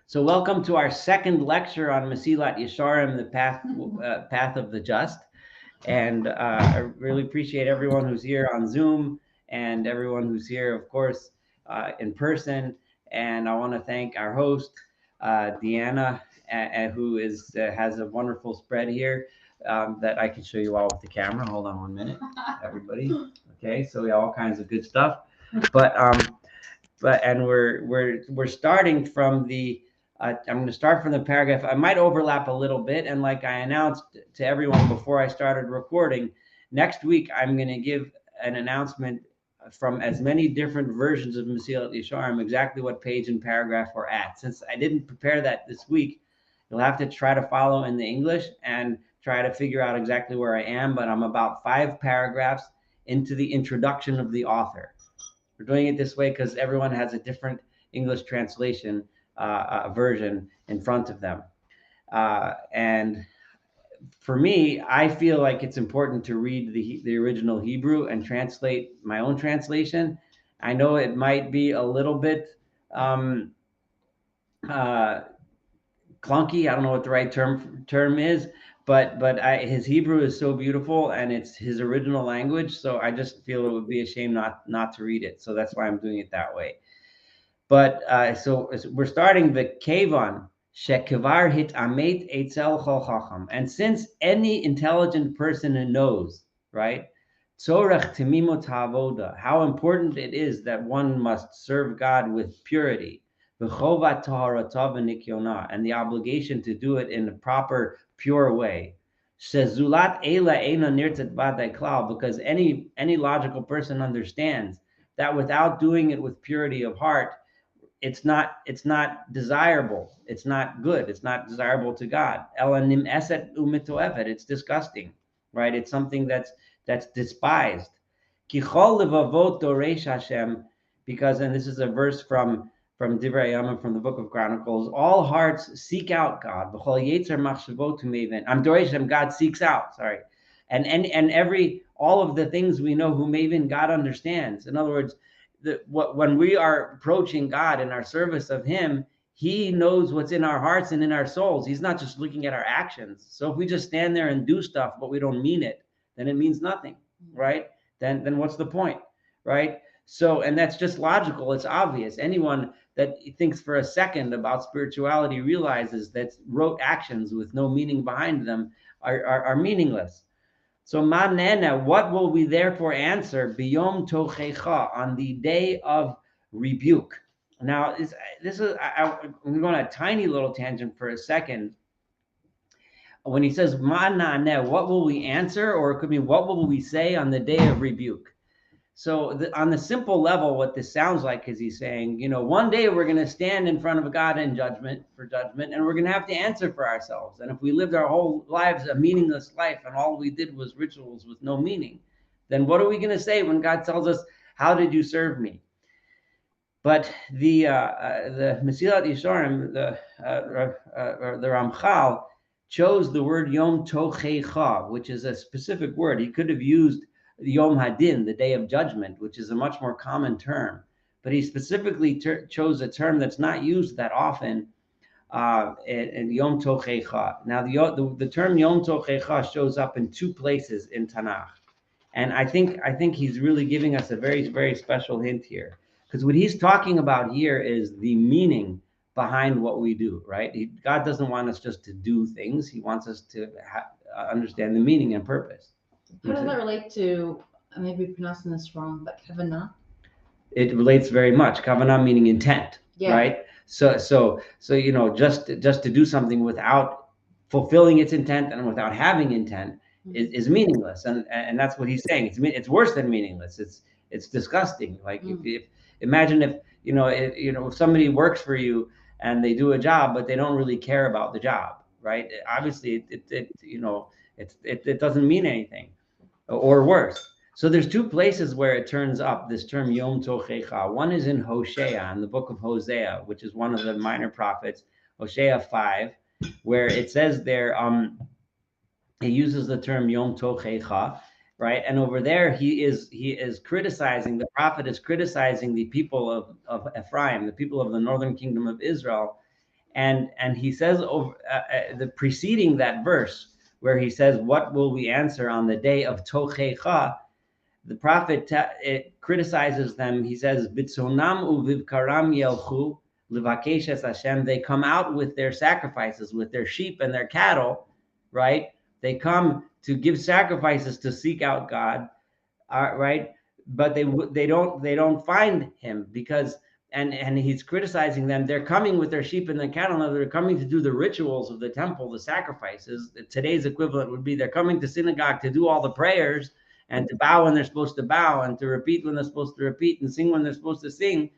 So welcome to our second lecture on Mesilat Yesharim, the path of the just. And I really appreciate everyone who's here on Zoom and everyone who's here, of course, in person. And I want to thank our host, Deanna, who has a wonderful spread here that I can show you all with the camera. Hold on 1 minute, everybody. Okay, so we have all kinds of good stuff. And we're starting from the I'm going to start from the paragraph. I might overlap a little bit, and like I announced to everyone before I started recording, next week I'm going to give an announcement from as many different versions of Mesilat Yesharim, exactly what page and paragraph we're at. Since I didn't prepare that this week, you'll have to try to follow in the English and try to figure out exactly where I am, but I'm about 5 paragraphs into the introduction of the author. We're doing it this way because everyone has a different English translation version in front of them. And for me, I feel like it's important to read the original Hebrew and translate my own translation. I know it might be a little bit clunky. I don't know what the right term is, but his Hebrew is so beautiful and it's his original language. So I just feel it would be a shame not to read it. So that's why I'm doing it that way. But so we're starting the Kevon Shekivar hit amet etzel chol chacham, and since any intelligent person knows, right, tzorach temimot havoda, how important it is that one must serve God with purity, v'chovat taharatav v'nikyona, and the obligation to do it in a proper, pure way. Shezulat ela eina nirtzat badai klal, because any logical person understands that without doing it with purity of heart, it's not desirable. It's not good. It's not desirable to God. Elanim eset umitoevet. It's disgusting, right? It's something that's despised. Kichol levavot doresh Hashem, because, and this is a verse from Divrei Yama, from the Book of Chronicles. All hearts seek out God. B'chol yetzer machshavot umeven. I'm doresh Hashem. God seeks out. Sorry, and every all of the things we know who maven, God understands. In other words, when we are approaching God in our service of Him, He knows what's in our hearts and in our souls. He's not just looking at our actions. So if we just stand there and do stuff, but we don't mean it, then it means nothing, right? Then what's the point, right? So, and that's just logical. It's obvious. Anyone that thinks for a second about spirituality realizes that rote actions with no meaning behind them are meaningless. So manena, what will we therefore answer biyom tochecha, on the day of rebuke? Now, I'm going on a tiny little tangent for a second. When he says manana, what will we answer? Or it could be, what will we say on the day of rebuke? So on the simple level, what this sounds like is he's saying, one day we're going to stand in front of God in judgment, and we're going to have to answer for ourselves. And if we lived our whole lives a meaningless life and all we did was rituals with no meaning, then what are we going to say when God tells us, how did you serve me? But the Mesilat Yesharim, the Ramchal, chose the word Yom Tochecha, which is a specific word. He could have used Yom Hadin, the day of judgment, which is a much more common term, but he specifically chose a term that's not used that often, in Yom Tochecha. Now, the term Yom Tochecha shows up in 2 places in Tanakh, and I think he's really giving us a very, very special hint here, because what he's talking about here is the meaning behind what we do, right? God doesn't want us just to do things. He wants us to understand the meaning and purpose. How does that relate to, I may be pronouncing this wrong, but kavanah? It relates very much. Kavanah meaning intent, right? So just to do something without fulfilling its intent and without having intent is meaningless, and that's what he's saying. It's worse than meaningless. It's disgusting. Like if imagine if somebody works for you and they do a job, but they don't really care about the job, right? Obviously, it doesn't mean anything, or worse. So there's 2 places where it turns up, this term Yom Tochecha. One is in Hosea, in the book of Hosea, which is one of the minor prophets, Hosea 5, where it says there, he uses the term Yom Tochecha, right? And over there, he is criticizing, the prophet is criticizing the people of Ephraim, the people of the northern kingdom of Israel. And he says over the preceding that verse, where he says, what will we answer on the day of Tochecha? The prophet criticizes them. He says, Bitzonam uvivkaram yelchu levakesh es Hashem. They come out with their sacrifices, with their sheep and their cattle, right? They come to give sacrifices to seek out God, right? But they don't find him, because and he's criticizing them. They're coming with their sheep and their cattle. Now they're coming to do the rituals of the temple, the sacrifices. Today's equivalent would be they're coming to synagogue to do all the prayers and to bow when they're supposed to bow and to repeat when they're supposed to repeat and sing when they're supposed to sing.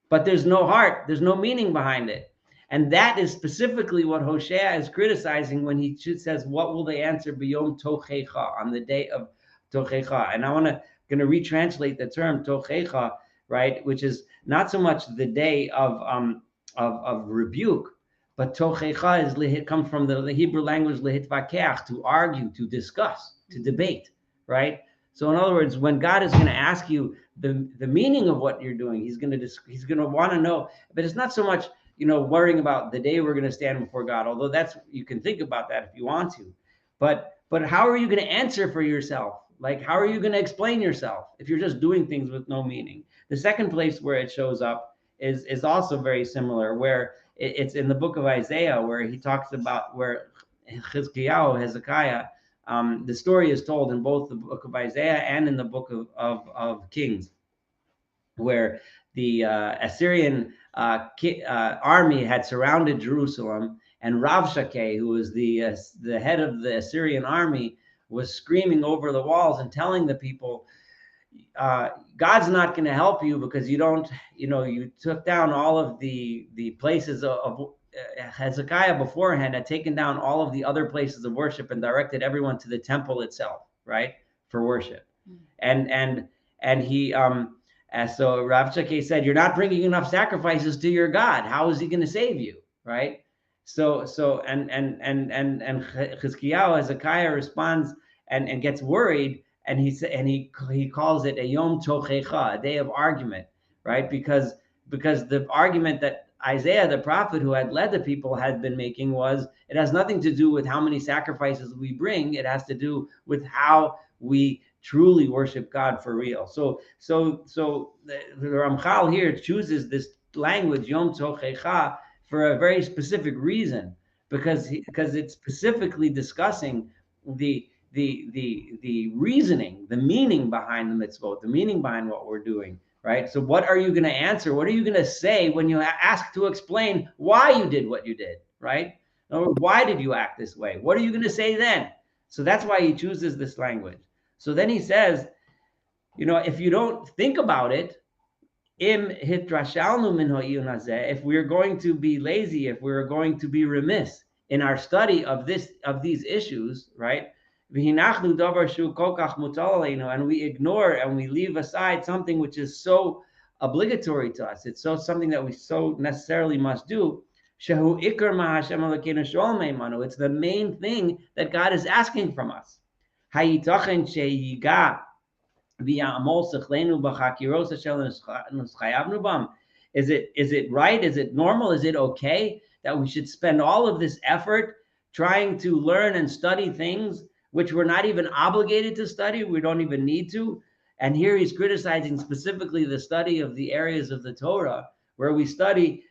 But there's no heart, there's no meaning behind it. And that is specifically what Hosea is criticizing when he says, what will they answer b'yom tochecha, on the day of tochecha? And I going to retranslate the term tochecha, right, which is not so much the day of rebuke, but tochecha comes from the Hebrew language lehitvakeach, to argue, to discuss, to debate, right? So in other words, when God is going to ask you the meaning of what you're doing, he's going to want to know. But it's not so much, worrying about the day we're going to stand before God, although you can think about that if you want to. But how are you going to answer for yourself? Like, how are you going to explain yourself if you're just doing things with no meaning? The second place where it shows up is also very similar, where it's in the book of Isaiah, where he talks about where Hezekiah, the story is told in both the book of Isaiah and in the book of Kings, where the Assyrian army had surrounded Jerusalem, and Rabshakeh, who was the head of the Assyrian army, was screaming over the walls and telling the people, God's not going to help you because you took down all of the places of Hezekiah beforehand had taken down all of the other places of worship and directed everyone to the temple itself, right, for worship. And he so Rabshakeh said, you're not bringing enough sacrifices to your God. How is he going to save you, right? So Hezekiah responds and gets worried, and he calls it a Yom Tochecha, a day of argument, right? Because the argument that Isaiah, the prophet who had led the people, had been making was, it has nothing to do with how many sacrifices we bring. It has to do with how we truly worship God for real. So the Ramchal here chooses this language, Yom Tochecha, for a very specific reason, because it's specifically discussing the reasoning, the meaning behind the mitzvot, the meaning behind what we're doing, right? So what are you going to answer? What are you going to say when you ask to explain why you did what you did, right? Or why did you act this way? What are you going to say then? So that's why he chooses this language. So then he says, if you don't think about it, if we're going to be lazy, if we're going to be remiss in our study of these issues, right? And we ignore and we leave aside something which is so obligatory to us. It's something that we so necessarily must do. It's the main thing that God is asking from us. Is it right? Is it normal? Is it okay that we should spend all of this effort trying to learn and study things which we're not even obligated to study? We don't even need to. And here he's criticizing specifically the study of the areas of the Torah where we study,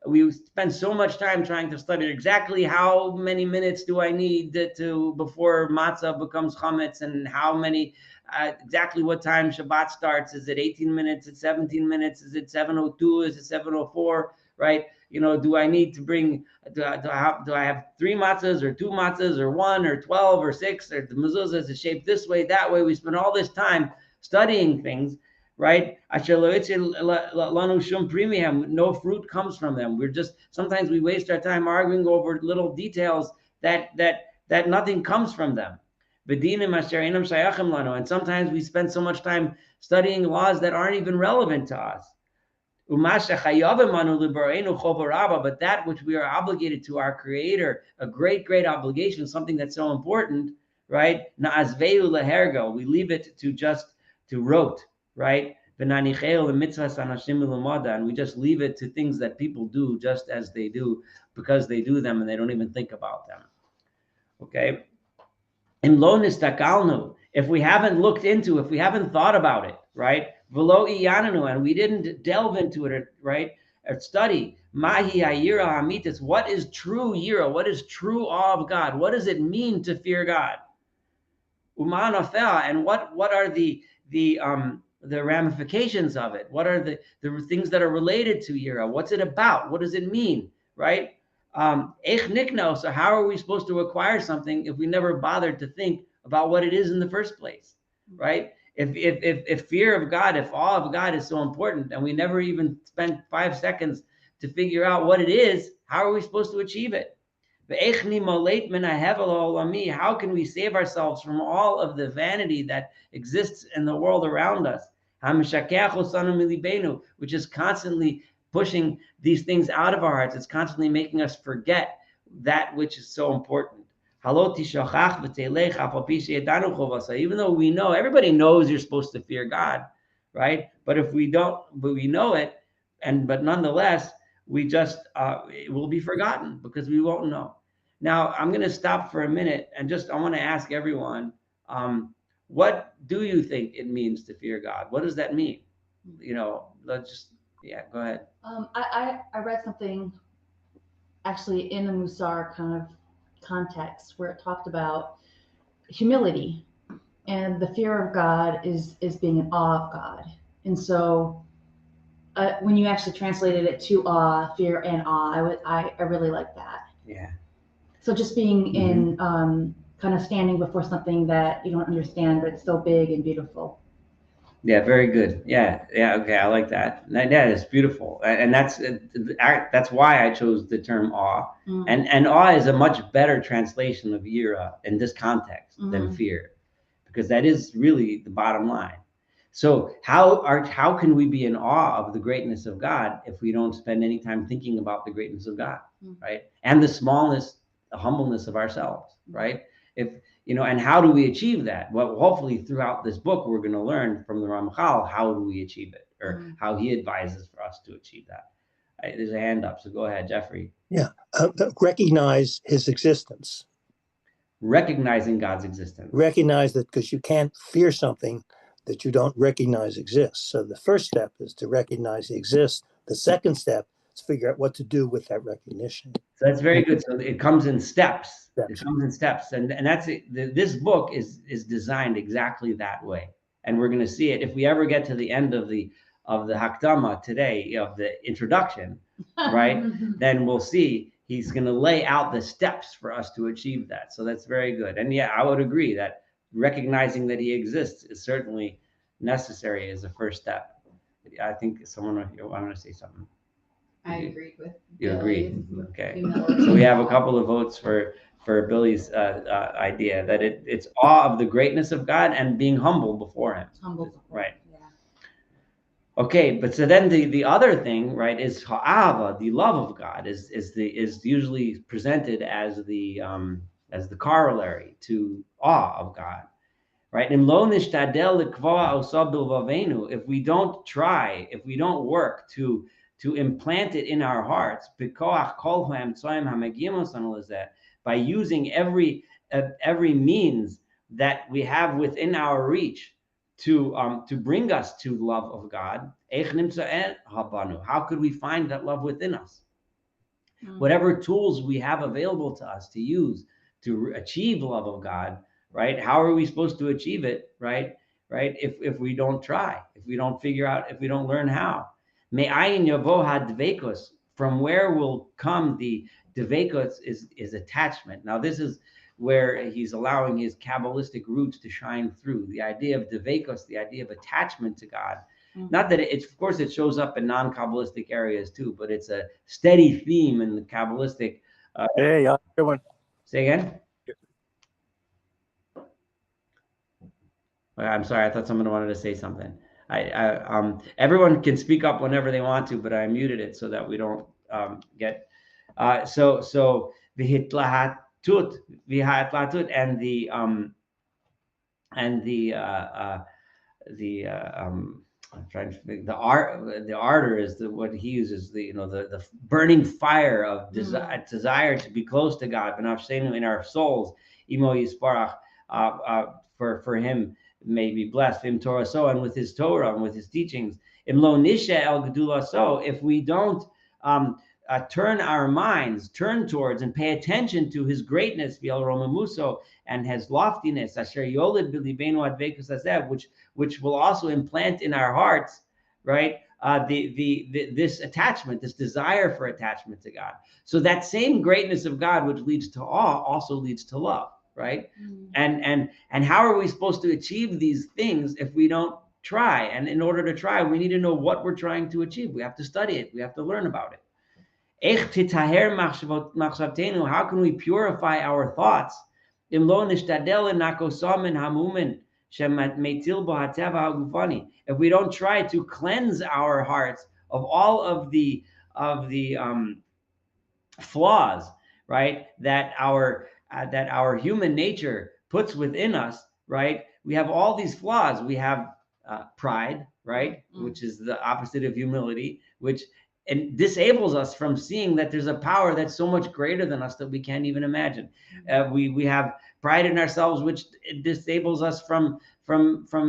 we spend so much time trying to study exactly how many minutes do I need to before matzah becomes chametz, and how many, exactly what time Shabbat starts. Is it 18 minutes? Is it 17 minutes? Is it 7:02? Is it 7:04? Right? Do I need to bring, do I have 3 matzahs or 2 matzahs or 1 or 12 or 6, or the mezuzah is shaped this way, that way? We spend all this time studying things, right? No fruit comes from them. Sometimes we waste our time arguing over little details that nothing comes from them. And sometimes we spend so much time studying laws that aren't even relevant to us. But that which we are obligated to our Creator, a great obligation, something that's so important, right? Na'azveu lehergel, we leave it to rote, right? V'nanicheu lemitzvahs anashim l'moda, and we just leave it to things that people do just as they do because they do them and they don't even think about them. Okay? In lo nistakalnu, if we haven't looked into, if we haven't thought about it, right? V'lo iyananu, and we didn't delve into it, right? Or study mahi hayira hamitis. What is true yira? What is true awe of God? What does it mean to fear God? Umanafel, and what are the ramifications of it? What are the things that are related to yira? What's it about? What does it mean? Right? So how are we supposed to acquire something if we never bothered to think about what it is in the first place? Right? If fear of God, if awe of God is so important, and we never even spent 5 seconds to figure out what it is, how are we supposed to achieve it? How can we save ourselves from all of the vanity that exists in the world around us? Which is constantly pushing these things out of our hearts. It's constantly making us forget that which is so important. Even though we know, everybody knows you're supposed to fear God, right? But if we don't, but we know it, but nonetheless, we just, it will be forgotten because we won't know. Now, I'm going to stop for a minute and I want to ask everyone, what do you think it means to fear God? What does that mean? Let's just, go ahead. I read something actually in the Musar kind of context where it talked about humility, and the fear of God is being in awe of God. And so when you actually translated it to awe, fear and awe, I really like that. Yeah. So just being in kind of standing before something that you don't understand, but it's so big and beautiful. Yeah, very good. Yeah, okay, I like that. Yeah, it's beautiful, and that's why I chose the term awe. And awe is a much better translation of yira in this context than fear, because that is really the bottom line. So how can we be in awe of the greatness of God if we don't spend any time thinking about the greatness of God, right? And the smallness, the humbleness of ourselves, right? And how do we achieve that? Well, hopefully throughout this book, we're going to learn from the Ramchal, how do we achieve it, or how he advises for us to achieve that. There's a hand up, so go ahead, Jeffrey. Yeah, recognize his existence. Recognizing God's existence. Recognize that, because you can't fear something that you don't recognize exists. So the first step is to recognize he exists. The second step is figure out what to do with that recognition. So that's very good. So it comes in steps. It comes in steps, and that's it. This book is designed exactly that way, and we're going to see it if we ever get to the end of the Hakdama today, of the introduction, right? Then we'll see he's going to lay out the steps for us to achieve that. So that's very good. And yeah, I would agree that recognizing that he exists is certainly necessary as a first step. I think someone wanted to say something. I agreed with. You agree? Okay. So we have a couple of votes for Billy's idea that it's awe of the greatness of God and being humble before him. Right. Yeah. Okay, but so then the other thing, right, is ha'ava, the love of God, is usually presented as the corollary to awe of God. Right? And lo nishtadel likva osa bilvavenu, if we don't try, if we don't work to implant it in our hearts, by using every means that we have within our reach to bring us to love of God, how could we find that love within us? Whatever tools we have available to us to use to achieve love of God, right? How are we supposed to achieve it, right? If we don't try, if we don't figure out, if we don't learn how. Me'ayin yavo hadvekos, from where will come the dvekos is attachment. Now this is where he's allowing his Kabbalistic roots to shine through. The idea of dvekos, the idea of attachment to God. Not that of course it shows up in non-Kabbalistic areas too, but it's a steady theme in the Kabbalistic. Hey, everyone. Say again? I'm sorry, I thought someone wanted to say something. Everyone can speak up whenever they want to, but I muted it so that we don't get. So v'hitlahat tut v'ha'atlatut, and the I'm trying to think, the ardor is what he uses, the burning fire of desire to be close to God, in our souls, imo yisparach, for him may be blessed, im Torah so, and with his Torah and with his teachings, im lo nisha el gedula so, if we don't turn towards and pay attention to his greatness, v'el romamuso, and his loftiness, asher yolid b'libeinu advekus hazeh, which will also implant in our hearts, right? This attachment, this desire for attachment to God. So that same greatness of God, which leads to awe, also leads to love, right? And how are we supposed to achieve these things if we don't try? And in order to try, we need to know what we're trying to achieve. We have to study it. We have to learn about it. How can we purify our thoughts? If we don't try to cleanse our hearts of all of the flaws, right, that our human nature puts within us, right? We have all these flaws. We have pride, right, which is the opposite of humility, which disables us from seeing that there's a power that's so much greater than us that we can't even imagine. We have pride in ourselves, which disables us from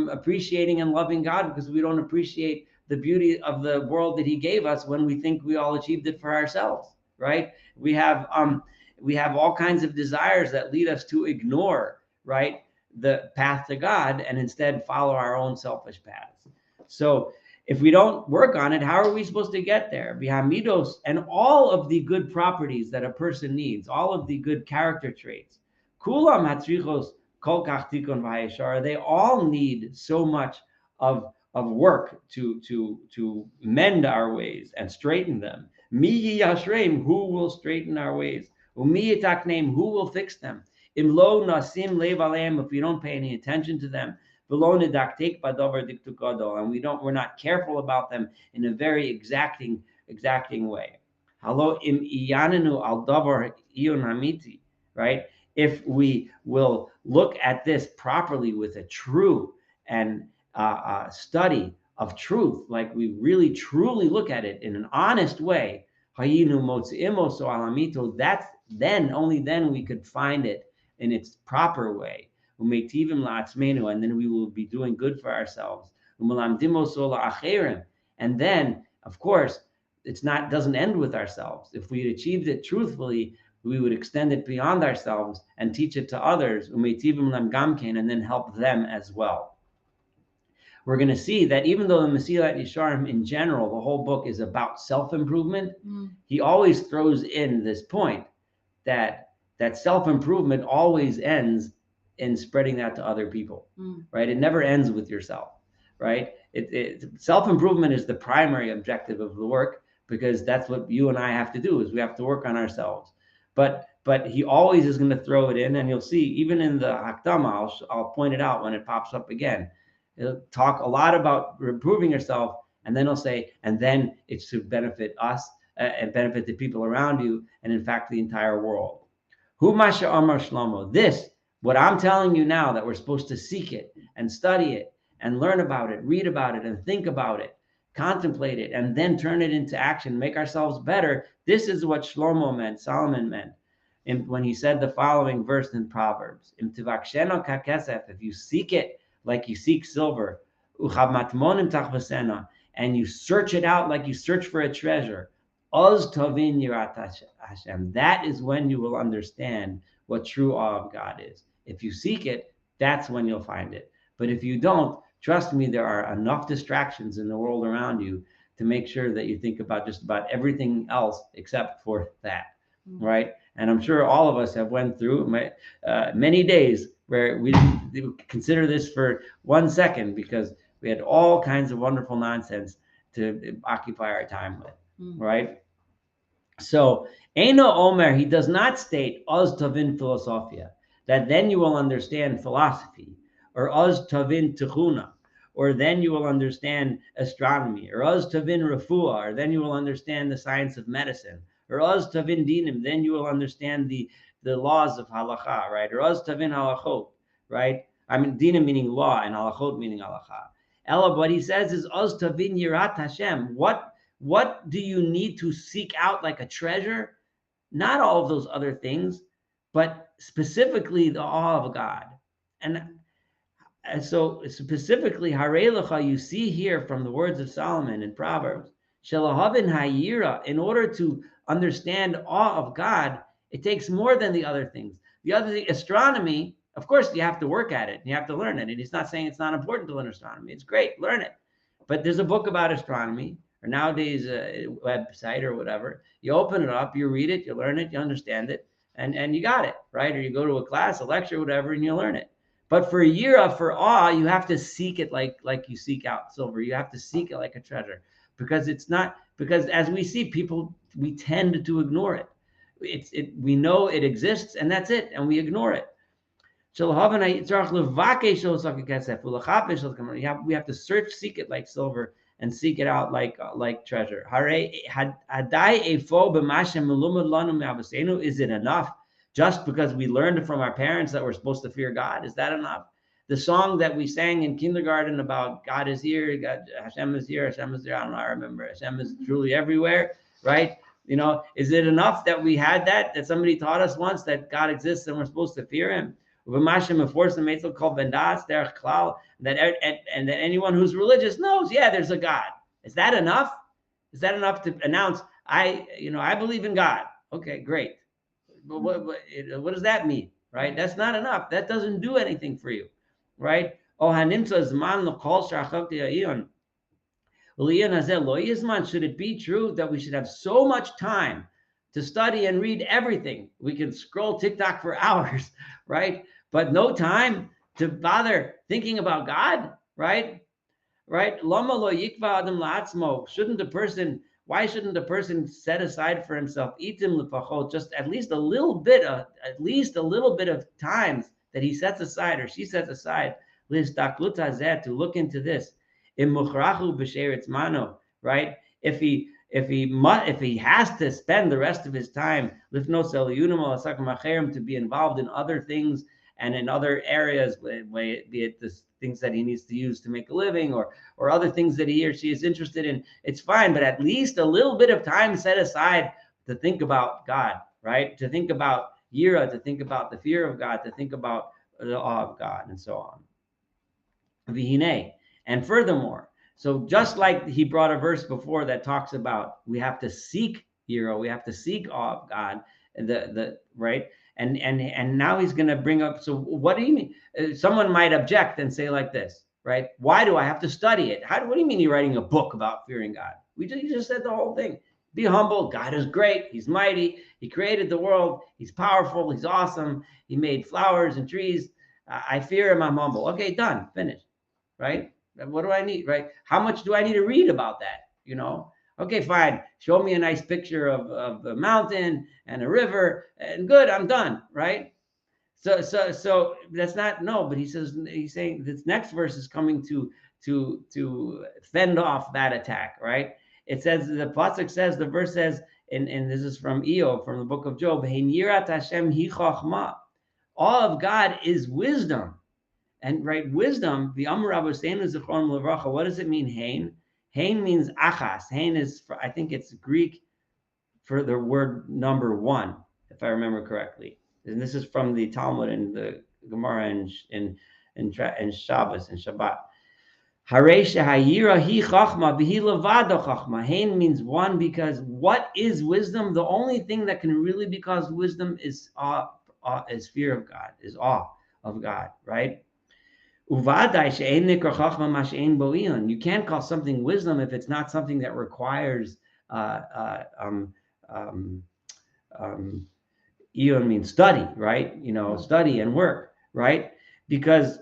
appreciating and loving God, because we don't appreciate the beauty of the world that he gave us when we think we all achieved it for ourselves, right? We have all kinds of desires that lead us to ignore, right, the path to God, and instead follow our own selfish paths. So if we don't work on it, how are we supposed to get there? V'hamidos, and all of the good properties that a person needs, all of the good character traits, kulam hatzrichos kol kach tikun v'hayeshar, they all need so much of work to mend our ways and straighten them. Mi Yesharim, who will straighten our ways? Umi yitakneim, who will fix them? Im lo nasim lev aleim, if we don't pay any attention to them, and we're not careful about them in a very exacting way. Right? If we will look at this properly with a true and study of truth, like we really truly look at it in an honest way, that's then, only then we could find it in its proper way. And then we will be doing good for ourselves. And then, of course, doesn't end with ourselves. If we achieved it truthfully, we would extend it beyond ourselves and teach it to others, and then help them as well. We're going to see that even though the Mesilat Yesharim in general, the whole book is about self-improvement, he always throws in this point that self-improvement always ends in spreading that to other people, right? It never ends with yourself, right? Self-improvement is the primary objective of the work, because that's what you and I have to do, is we have to work on ourselves. But he always is going to throw it in, and you'll see even in the Hakdama, I'll point it out when it pops up again. He'll talk a lot about improving yourself, and then he'll say, and then it's to benefit us and benefit the people around you, and in fact the entire world. Hu Masha Amar Shlomo, this, what I'm telling you now, that we're supposed to seek it and study it and learn about it, read about it and think about it, contemplate it, and then turn it into action, make ourselves better. This is what Shlomo meant, Solomon meant, when he said the following verse in Proverbs, if you seek it like you seek silver, and you search it out like you search for a treasure, oz tovin yirat Hashem, that is when you will understand what true awe of God is. If you seek it, that's when you'll find it. But if you don't, trust me, there are enough distractions in the world around you to make sure that you think about just about everything else except for that, right? And I'm sure all of us have went through many days where we didn't consider this for 1 second, because we had all kinds of wonderful nonsense to occupy our time with, right? So, Eino Omer, he does not state Oz Tavin Philosophia, that then you will understand philosophy, or Oz Tavin Tichuna, or then you will understand astronomy, or Oz Tavin Refuah, or then you will understand the science of medicine, or Oz Tavin Dinim, then you will understand the the laws of halacha, right? Or oz tavin halachot, right? I mean, dina meaning law and halachot meaning halacha. Ella, what he says is oz tavin yirat Hashem. What do you need to seek out like a treasure? Not all of those other things, but specifically the awe of God. And so specifically, Harelecha, you see here from the words of Solomon in Proverbs, Shelahavin Hayira, in order to understand awe of God, it takes more than the other things. The other thing, astronomy, of course, you have to work at it. You have to learn it. And he's not saying it's not important to learn astronomy. It's great, learn it. But there's a book about astronomy, or nowadays a website or whatever. You open it up, you read it, you learn it, you understand it, and you got it, right? Or you go to a class, a lecture, whatever, and you learn it. But for yira, for awe, you have to seek it like you seek out silver. You have to seek it like a treasure, because it's not, because as we see people, we tend to ignore it. We know it exists and that's it, and we ignore it. We have to search, seek it like silver, and seek it out like treasure. Is it enough just because we learned from our parents that we're supposed to fear God? Is that enough? The song that we sang in kindergarten about God is here, God, Hashem is here, Hashem is there. I don't know, I remember. Hashem is truly everywhere, right? You know, is it enough that we had that somebody taught us once that God exists and we're supposed to fear him? And that anyone who's religious knows, yeah, there's a God. Is that enough? Is that enough to announce, I believe in God? Okay, great. But what does that mean, right? That's not enough. That doesn't do anything for you, right? Should it be true that we should have so much time to study and read everything? We can scroll TikTok for hours, right? But no time to bother thinking about God, right? Right? Why shouldn't the person set aside for himself just at least a little bit of times that he sets aside or she sets aside to look into this? Right? If he has to spend the rest of his time to be involved in other things and in other areas, be it the things that he needs to use to make a living or other things that he or she is interested in, it's fine, but at least a little bit of time set aside to think about God, right? To think about yira, to think about the fear of God, to think about the awe of God, and so on. Vihine. And furthermore, so just like he brought a verse before that talks about we have to seek yira, we have to seek awe of God, the right? And now he's going to bring up, so what do you mean? Someone might object and say like this, right? Why do I have to study it? What do you mean you're writing a book about fearing God? You just said the whole thing. Be humble. God is great. He's mighty. He created the world. He's powerful. He's awesome. He made flowers and trees. I fear him. I'm humble. Okay, done. Finished. Right? What do I need? Right? How much do I need to read about that? Okay, fine. Show me a nice picture of a mountain and a river, and good, I'm done, right? So that's not, no, but he's saying this next verse is coming to fend off that attack, right? It says, the pasuk says, the verse says, and this is from Eov, from the book of Job, Hein yirat Hashem hi chachma. All of God is wisdom. And right, wisdom, the Amar Rabbi Seinu Zichron Levracha, what does it mean, Hein? Hein means achas. Hein is, I think it's Greek for the word number one, if I remember correctly. And this is from the Talmud and the Gemara in Shabbos and Shabbat. Haresh hayira hi chachma v'hi levado chachma. Hein means one, because what is wisdom? The only thing that can really be called wisdom is is fear of God, is awe of God, right? You can't call something wisdom if it's not something that requires means study, right? Study and work, right? Because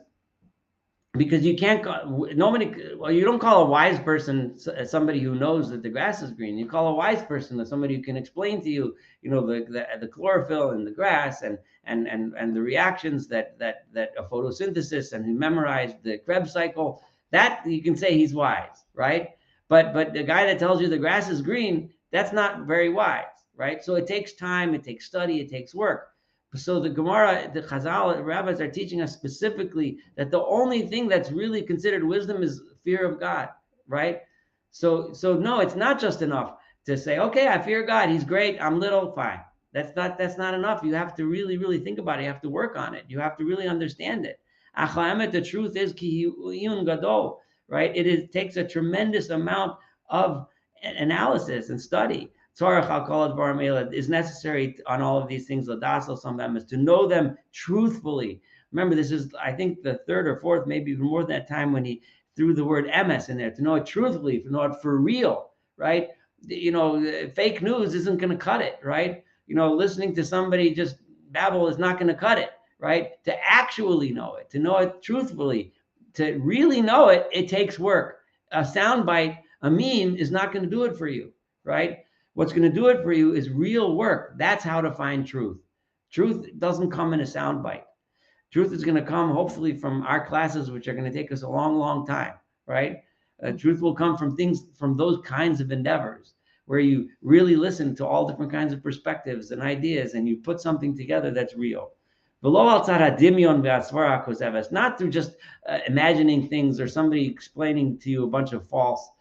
you can't call you don't call a wise person somebody who knows that the grass is green. You call a wise person somebody who can explain to you, the chlorophyll in the grass and the reactions that a photosynthesis, and who memorized the Krebs cycle. That you can say he's wise, right? But the guy that tells you the grass is green, that's not very wise, right? So it takes time, it takes study, it takes work. So the Gemara, the Chazal, the rabbis are teaching us specifically that the only thing that's really considered wisdom is fear of God, right? So no, it's not just enough to say, okay, I fear God, He's great, I'm little, fine. That's not enough. You have to really, really think about it. You have to work on it. You have to really understand it. The truth is kiyun gadol, right? It takes a tremendous amount of analysis and study. Torah Chalkol is necessary on all of these things. Ladaso, some of them is to know them truthfully. Remember, this is, I think, the third or fourth, maybe even more than that time when he threw the word emes in there, to know it truthfully, to know it for real, right? Fake news isn't going to cut it, right? Listening to somebody just babble is not going to cut it, right? To actually know it, to know it truthfully, to really know it, it takes work. A soundbite, a meme is not going to do it for you, right? What's going to do it for you is real work. That's how to find truth. Truth doesn't come in a soundbite. Truth is going to come hopefully from our classes, which are going to take us a long, long time, right? Truth will come from things, from those kinds of endeavors where you really listen to all different kinds of perspectives and ideas, and you put something together that's real. Not through just imagining things or somebody explaining to you a bunch of false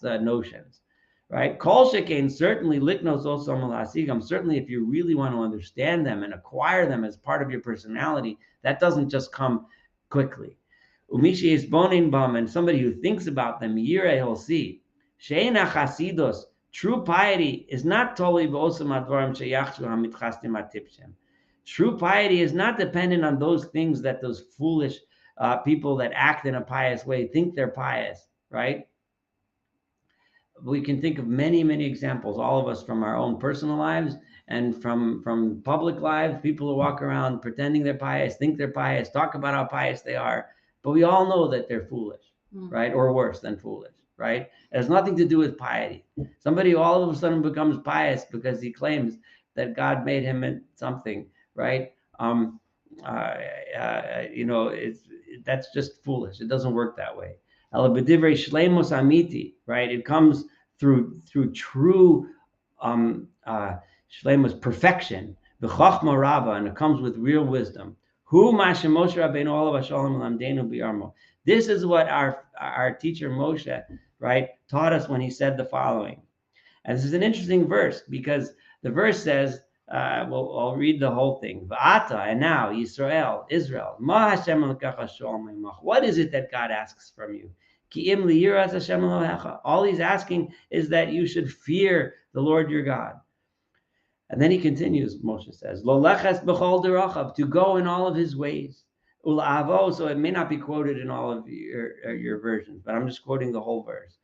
notions, right? Kol shekain, certainly liknos also malasigam. Certainly, if you really want to understand them and acquire them as part of your personality, that doesn't just come quickly. Umishi is bonin bam, and somebody who thinks about them, yireh, he'll see. Sheina chasidus. True piety is not totally True piety is not dependent on those things that those foolish people that act in a pious way think they're pious, right? We can think of many, many examples, all of us, from our own personal lives and from public lives, people who walk around pretending they're pious, think they're pious, talk about how pious they are, but we all know that they're foolish, right? Or worse than foolish. Right? It has nothing to do with piety. Somebody all of a sudden becomes pious because he claims that God made him something, right? That's just foolish. It doesn't work that way. Right? It comes through true shleimus, perfection, the chachma raba, and it comes with real wisdom. This is what our teacher Moshe, right, taught us when he said the following. And this is an interesting verse because the verse says, I'll read the whole thing. V'ata, and now, Israel, Ma Hashem what is it that God asks from you? Ki im liyiras Hashem Elohecha. All he's asking is that you should fear the Lord your God. And then he continues, Moshe says, Lo leches b'chol derachav, to go in all of his ways. Ula'avo, so it may not be quoted in all of your versions, but I'm just quoting the whole verse.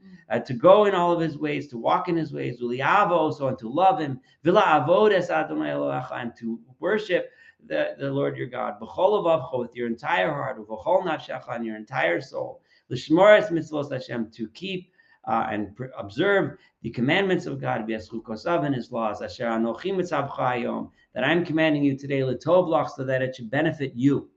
To go in all of his ways, to walk in his ways, uli'avo, so and to love him, vila'avod es Adonai Elohecha, and to worship the Lord your God, b'chol avavcho, with your entire heart, v'chol nafshecha, and your entire soul, l'shmor es mitzvos Hashem, to keep and observe the commandments of God, v'yaschukosav, and his laws, asher anochi mitzavcha hayom, that I'm commanding you today, l'tov lach, so that it should benefit you.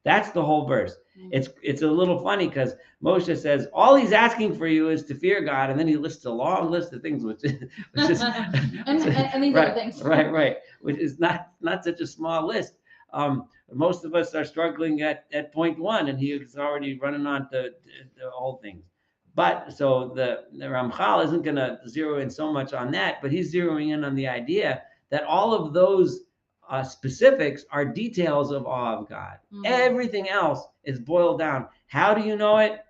That's the whole verse. It's a little funny because Moshe says all he's asking for you is to fear God, and then he lists a long list of things, which is and these right, other things. right, which is not such a small list. Most of us are struggling at point one, and he is already running on to the whole things. But so the Ramchal isn't going to zero in so much on that, but he's zeroing in on the idea that all of those specifics are details of awe of God. Everything else is boiled down. How do you know it?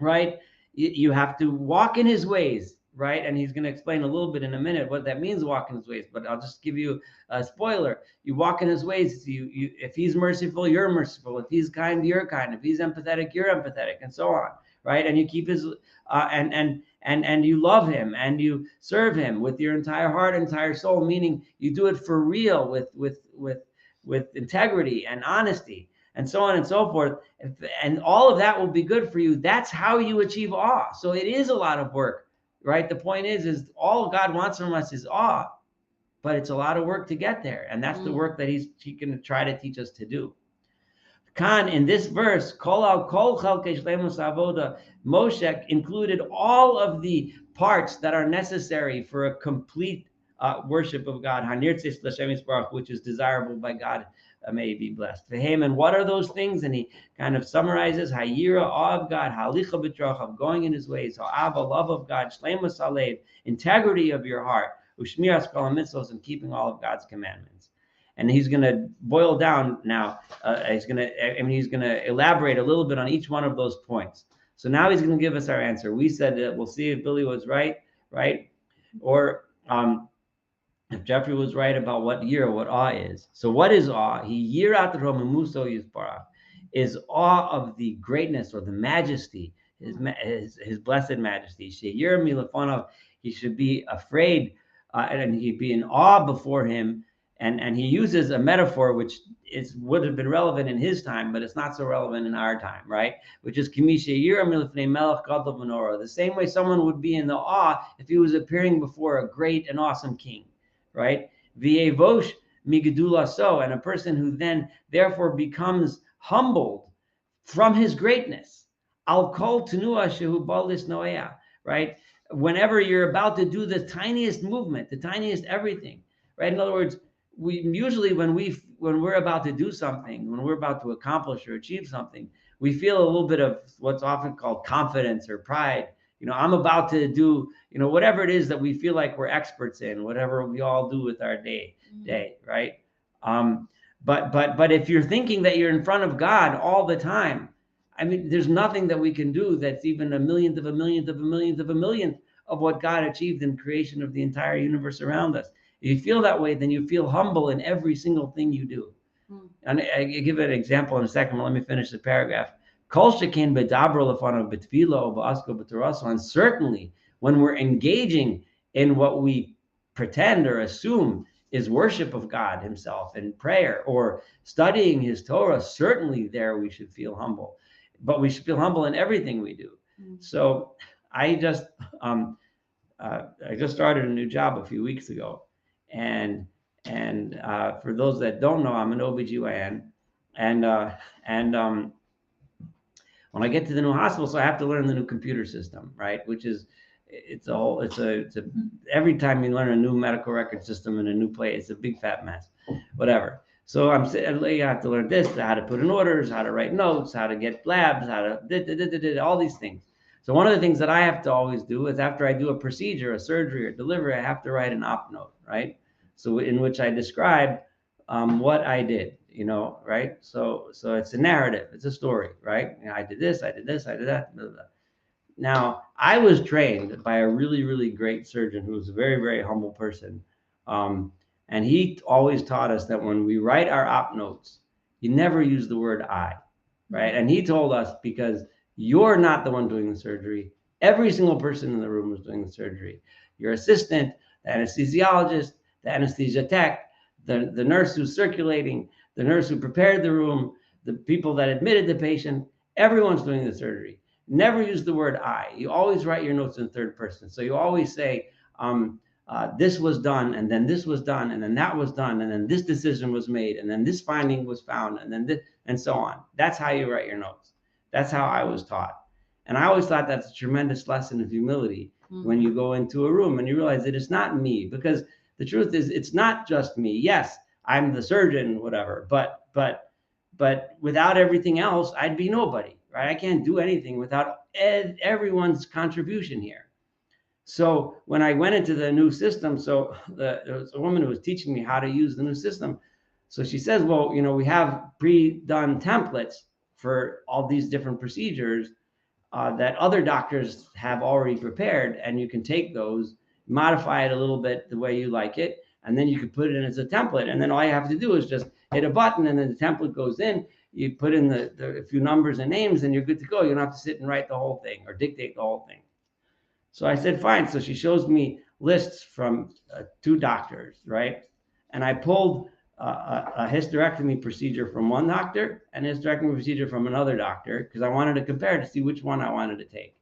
Right? You have to walk in his ways, right? And he's going to explain a little bit in a minute what that means, walk in his ways, but I'll just give you a spoiler. You walk in his ways. You if he's merciful, you're merciful. If he's kind, you're kind. If he's empathetic, you're empathetic, and so on, right? And you keep his and you love him and you serve him with your entire heart, entire soul, meaning you do it for real with integrity and honesty and so on and so forth. And all of that will be good for you. That's how you achieve awe. So it is a lot of work, right? The point is all God wants from us is awe, but it's a lot of work to get there. And that's the work that he's going to try to teach us to do. Khan, in this verse, Moshe included all of the parts that are necessary for a complete worship of God, which is desirable by God. May he be blessed. And what are those things? And he kind of summarizes: Hayira, awe of God, Halicha b'drachav, going in his ways, Ha'ava, love of God, Shleimus alev, integrity of your heart, Ushmiras kol mitzvos, and keeping all of God's commandments. And he's going to boil down now. He's going to elaborate a little bit on each one of those points. So now he's going to give us our answer. We said that we'll see if Billy was right, or if Jeffrey was right about what awe is. So what is awe? Is awe of the greatness or the majesty, his blessed majesty. He should be afraid, and he'd be in awe before him. And he uses a metaphor which would have been relevant in his time, but it's not so relevant in our time, right? Which is the same way someone would be in the awe if he was appearing before a great and awesome king, right? V'yevosh migedula so, and a person who then therefore becomes humbled from his greatness. Al kol tenua shehu balis noea, right? Whenever you're about to do the tiniest movement, the tiniest everything, right? In other words, we usually when we're about to do something, when we're about to accomplish or achieve something, we feel a little bit of what's often called confidence or pride. I'm about to do, whatever it is that we feel like we're experts in, whatever we all do with our day, right? But if you're thinking that you're in front of God all the time, I mean, there's nothing that we can do that's even a millionth of a millionth of a millionth of a millionth of what God achieved in creation of the entire universe around us. If you feel that way, then you feel humble in every single thing you do. And I give an example in a second, but let me finish the paragraph. And certainly when we're engaging in what we pretend or assume is worship of God himself in prayer or studying his Torah, certainly there we should feel humble. But we should feel humble in everything we do. So I just started a new job a few weeks ago. And for those that don't know, I'm an OBGYN. And when I get to the new hospital, so I have to learn the new computer system, right? Which is, every time you learn a new medical record system in a new place, it's a big fat mess, whatever. So I have to learn this, how to put in orders, how to write notes, how to get labs, how to all these things. So one of the things that I have to always do is after I do a procedure, a surgery or delivery, I have to write an op note, right? So in which I describe what I did, right? So it's a narrative, it's a story, right? I did this, I did this, I did that. Blah, blah, blah. Now, I was trained by a really, really great surgeon who was a very, very humble person. And he always taught us that when we write our op notes, you never use the word I, right? And he told us, because you're not the one doing the surgery. Every single person in the room was doing the surgery. Your assistant, the anesthesiologist, the anesthesia tech, the nurse who's circulating, the nurse who prepared the room, the people that admitted the patient, everyone's doing the surgery. Never use the word I. You always write your notes in third person. So you always say, this was done, and then this was done, and then that was done, and then this decision was made, and then this finding was found, and then this, and so on. That's how you write your notes. That's how I was taught. And I always thought that's a tremendous lesson of humility when you go into a room and you realize that it's not me, because the truth is it's not just me. Yes, I'm the surgeon, whatever, but without everything else, I'd be nobody, right? I can't do anything without everyone's contribution here. So when I went into the new system, so there was a woman who was teaching me how to use the new system. So she says, well, we have pre-done templates for all these different procedures that other doctors have already prepared, and you can take those, modify it a little bit the way you like it, and then you can put it in as a template, and then all you have to do is just hit a button, and then the template goes in. You put in the few numbers and names, and you're good to go. You don't have to sit and write the whole thing or dictate the whole thing. So I said, fine. So she shows me lists from 2 doctors, right? And I pulled a hysterectomy procedure from one doctor and a hysterectomy procedure from another doctor, because I wanted to compare to see which one I wanted to take.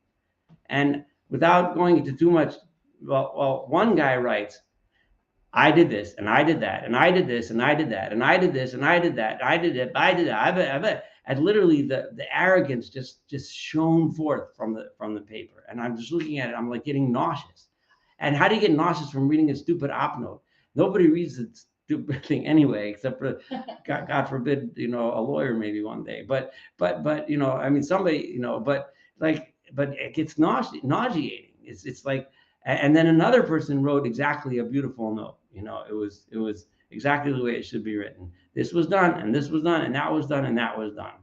And without going into too much, well, one guy writes, I did this, and I did that, and I did this, and I did that, and I did this, and I did that, I did it, I did that. And literally the arrogance just shone forth from the paper. And I'm just looking at it, I'm like getting nauseous. And how do you get nauseous from reading a stupid op note? Nobody reads the stupid thing anyway, except for God forbid, a lawyer maybe one day. But I mean, somebody, but it gets nauseating. It's like, and then another person wrote exactly a beautiful note. It was exactly the way it should be written. This was done, and this was done, and that was done, and that was done.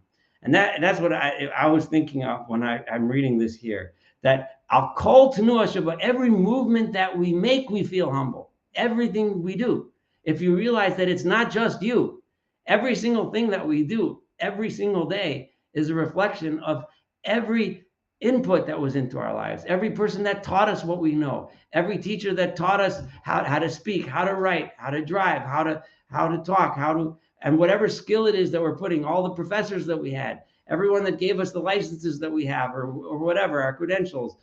And that's what I was thinking of when I'm reading this here. That I'll call to Nuasha, but every movement that we make, we feel humble. Everything we do. If you realize that it's not just you, every single thing that we do every single day is a reflection of every input that was into our lives, every person that taught us what we know, every teacher that taught us how to speak, how to write, how to drive, how to talk, and whatever skill it is that we're putting, all the professors that we had, everyone that gave us the licenses that we have, or whatever, our credentials,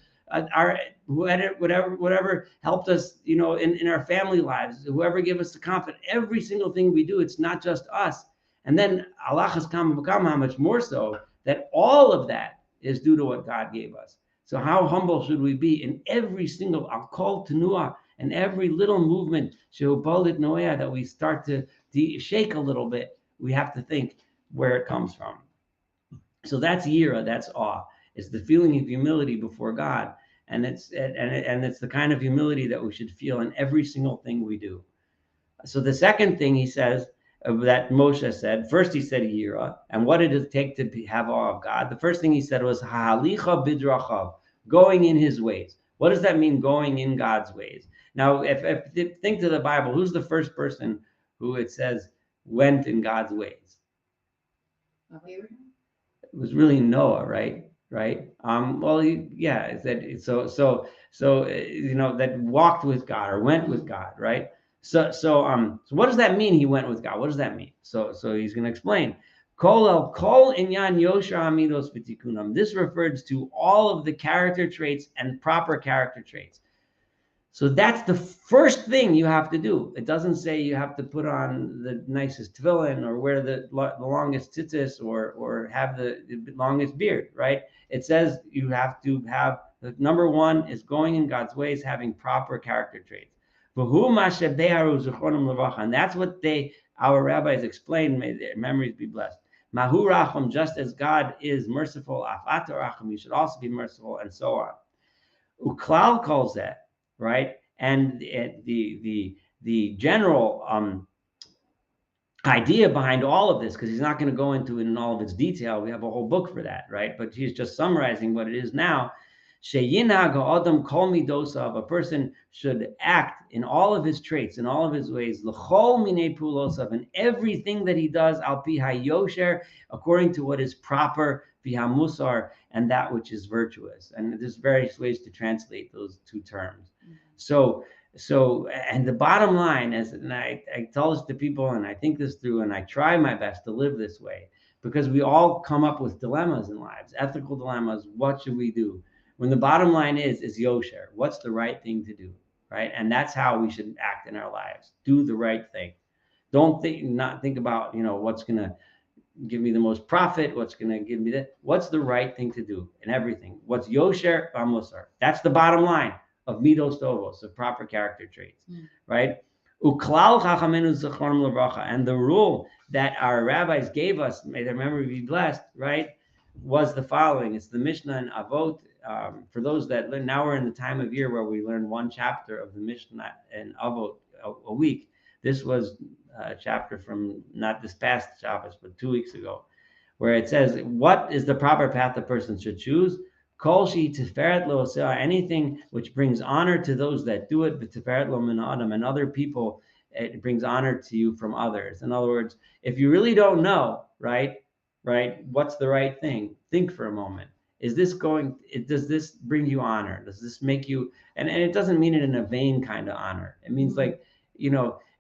our whatever helped us, in our family lives, whoever gave us the confidence, every single thing we do, it's not just us. And then Allah has come, how much more so that all of that is due to what God gave us. So how humble should we be in every single akol tenua, and every little movement that we start to shake a little bit, we have to think where it comes from. So that's yira, that's awe. It's the feeling of humility before God, and it's the kind of humility that we should feel in every single thing we do. So the second thing he says, that Moshe said, first he said yira, and what did it take to have awe of God? The first thing he said was ha'alicha bidrachav, going in his ways. What does that mean, going in God's ways? Now, if you think to the Bible, who's the first person who it says went in God's ways? It was really Noah, right? Well, that walked with God or went with God, right? So what does that mean? He went with God. What does that mean? So he's going to explain. Kol inyan yosher amidos v'tikunam. This refers to all of the character traits and proper character traits. So that's the first thing you have to do. It doesn't say you have to put on the nicest tefillin or wear the longest tzitzis or have the longest beard, right? It says you have to have, the number one is going in God's ways, having proper character traits. And that's what our rabbis explained, may their memories be blessed. Mahu racham, just as God is merciful, afata racham, you should also be merciful, and so on. Uklal calls that, right? And the general idea behind all of this, because he's not going to go into it in all of its detail, we have a whole book for that, right? But he's just summarizing what it is now. Sheyinag ha'adam kol midosav, a person should act in all of his traits, in all of his ways, l'chol minei pulosav, in everything that he does, al pi hayosher, according to what is proper, v'hamusar, and that which is virtuous. And there's various ways to translate those two terms. So, and the bottom line is, and I tell this to people, and I think this through, and I try my best to live this way, because we all come up with dilemmas in lives, ethical dilemmas. What should we do? When the bottom line is yosher, what's the right thing to do, right? And that's how we should act in our lives. Do the right thing. Don't think about, what's going to give me the most profit, what's going to give me that. What's the right thing to do in everything? What's yosher v'musar? That's the bottom line of midos tovos, of proper character traits, right? Uklal chachamenu zechronim levracha, and the rule that our rabbis gave us, may their memory be blessed, right, was the following. It's the Mishnah in Avot. For those that learn, now we're in the time of year where we learn one chapter of the Mishnah in Avot a week. This was a chapter from not this past Shabbos, but 2 weeks ago, where it says, what is the proper path a person should choose? Kol shi tiferet lo oseh, anything which brings honor to those that do it, but tiferet lo min adam, and other people, it brings honor to you from others. In other words, if you really don't know, right, what's the right thing? Think for a moment. Does this bring you honor? Does this make you, and it doesn't mean it in a vain kind of honor. It means like,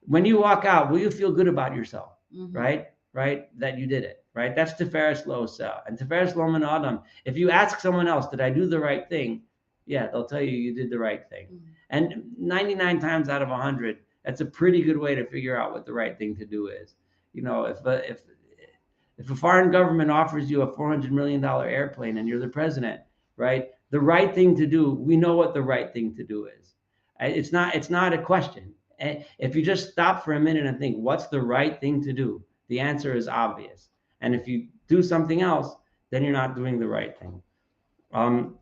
when you walk out, will you feel good about yourself, right? That you did it, right? That's Tiferes Lo Oseh. And Tiferes Lo Min Adam, if you ask someone else, did I do the right thing? Yeah, they'll tell you did the right thing. And 99 times out of 100, that's a pretty good way to figure out what the right thing to do is. If a foreign government offers you a $400 million airplane and you're the president, right? The right thing to do, we know what the right thing to do is. It's not a question. If you just stop for a minute and think, what's the right thing to do? The answer is obvious. And if you do something else, then you're not doing the right thing. Even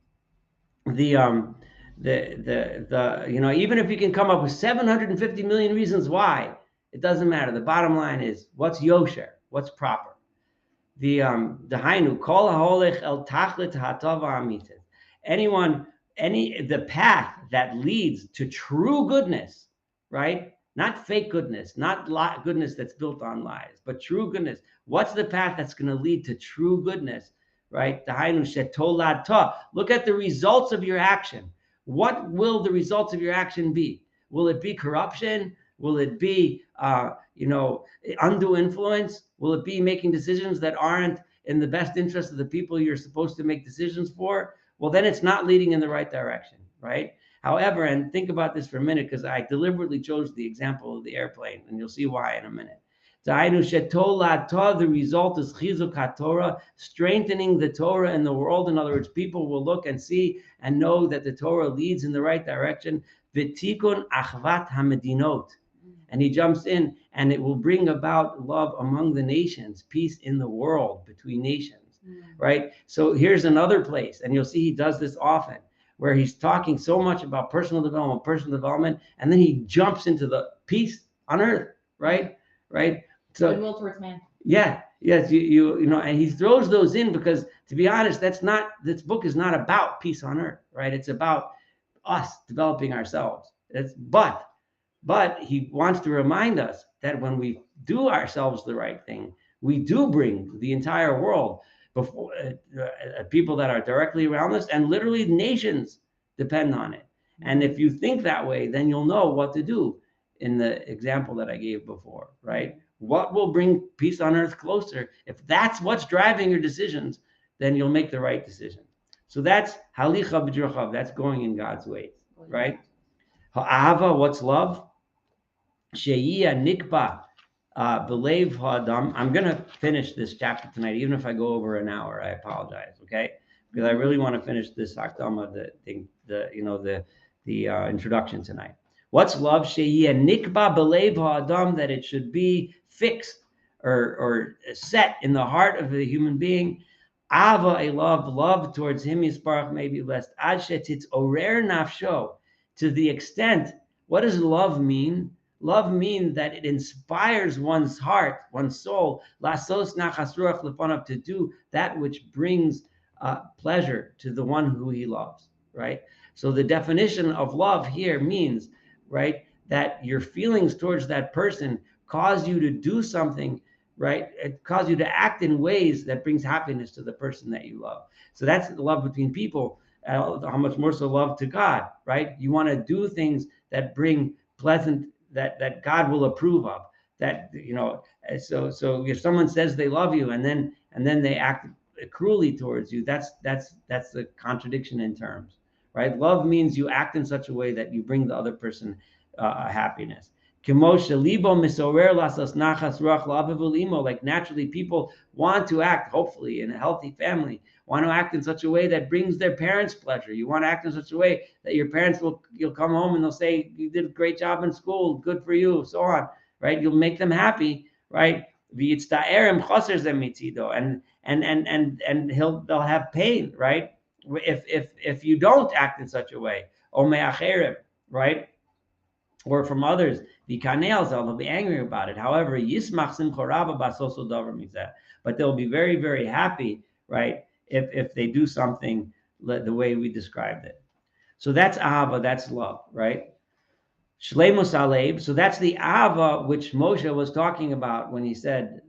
if you can come up with 750 million reasons why, it doesn't matter. The bottom line is, what's yosher? What's proper? The path that leads to true goodness, right? Not fake goodness, not goodness that's built on lies, but true goodness. What's the path that's going to lead to true goodness, right? Look at the results of your action. What will the results of your action be? Will it be corruption? Will it be, undue influence? Will it be making decisions that aren't in the best interest of the people you're supposed to make decisions for? Well, then it's not leading in the right direction, right? However, and think about this for a minute, because I deliberately chose the example of the airplane, and you'll see why in a minute. The result is chizuk HaTorah, strengthening the Torah in the world. In other words, people will look and see and know that the Torah leads in the right direction. V'tikun achvat hamedinot. And he jumps in, and it will bring about love among the nations, peace in the world between nations, right? So here's another place, and you'll see he does this often, where he's talking so much about personal development, and then he jumps into the peace on earth, right? So goodwill towards man. Yeah, yes, and he throws those in because, to be honest, this book is not about peace on earth, right? It's about us developing ourselves. But he wants to remind us that when we do ourselves the right thing, we do bring the entire world before people that are directly around us, and literally nations depend on it. And if you think that way, then you'll know what to do in the example that I gave before, right? What will bring peace on earth closer? If that's what's driving your decisions, then you'll make the right decision. So that's halicha b'drochav, that's going in God's ways, right? Ha'ava, what's love? She'iyah nikba b'lev ha'adam. I'm going to finish this chapter tonight, even if I go over an hour. I apologize, okay? Because I really want to finish this hakdama, the introduction tonight. What's love? She'iyah nikba b'lev ha'adam, that it should be fixed or set in the heart of the human being. Ava, a love towards him, Yisparach, maybe less. Ad she'titz orer nafsho, to the extent, what does love mean? Love means that it inspires one's heart, one's soul, lasos nachas ruach lefanav, to do that which brings pleasure to the one who he loves, right? So the definition of love here means, right, that your feelings towards that person cause you to do something, right? It causes you to act in ways that brings happiness to the person that you love. So that's the love between people. How much more so love to God, right? You want to do things that bring pleasant, that God will approve of. That, so if someone says they love you and then they act cruelly towards you, that's the contradiction in terms, right? Love means you act in such a way that you bring the other person happiness. Like naturally, people want to act, hopefully in a healthy family, want to act in such a way that brings their parents pleasure. You want to act in such a way that your parents you'll come home and they'll say, you did a great job in school, good for you, so on, right? You'll make them happy, right? And they'll have pain, right? If you don't act in such a way, right? Or from others, they'll be angry about it. However, but they'll be very, very happy, right, if they do something the way we described it. So that's ahava, that's love, right? Shleimus alev. So that's the ahava which Moshe was talking about when he said,